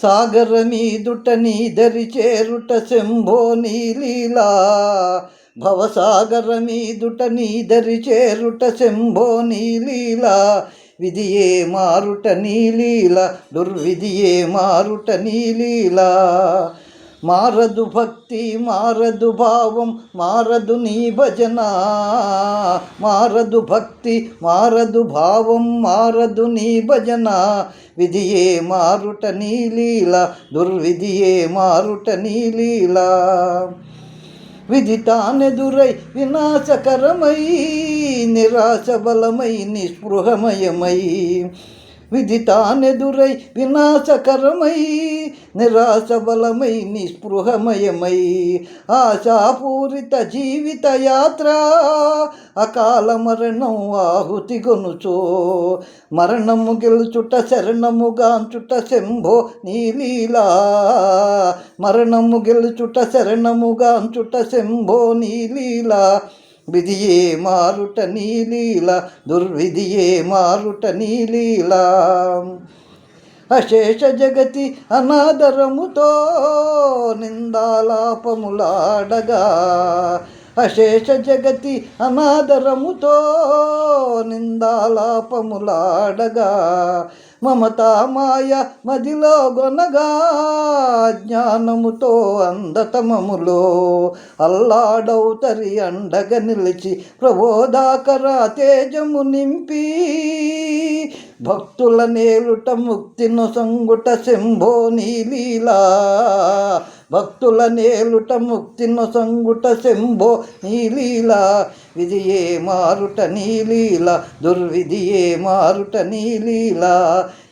సాగరమీదుట నీదరి చేరుట శంభో నీలీలా భవసాగరమీదుట నీదరి చేరుట శంభో నీలీలా విధియే మారుట నీలీల దుర్విధియే మారుట నీలీలా మారదు భక్తి మారదు భావం మారదు నీ భజన మారదు భక్తి మారదు భావం మారదు నీ భజన విధియే మారుట నీలీల దుర్విధియే మారుట నీలీల విధి తానెదురై వినాశకరమై నిరాశ బలమై నిస్పృహమయమై విధి తానెదురై వినాశకరమై నిరాశ బలమై నిస్పృహమయమై ఆశాపూరిత జీవిత యాత్ర అకాల మరణం ఆహుతి గొనుచో మరణము గెలుచుట శరణముగాంచుట శంభో నీలీలా మరణము గెలుచుట శరణముగాంచుట శంభో నీలీలా విధియే మారుట నీలీల దుర్విధియే మారుట నీలీల అశేష జగతి అనాదరముతో నిందాలాపములాడగా అశేష జగతి అనాదరముతో నిందాలాపములాడగా మమతామాయ మదిలో గొనగా జ్ఞానముతో అందతమములో అల్లాడౌతరి అండగ నిలిచి ప్రబోధాకర తేజము నింపి భక్తుల నేలుట ముక్తిను సంగుట శంభో నీలీలా భక్తుల నేలుట ముక్తిను సంగుట శంభో నీలీలా విధియే మారుట నీలీల దుర్విధియే మారుట నీలీల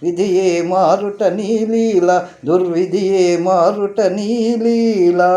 విధియే మారుట నీలీల దుర్విధియే మారుట నీలీలా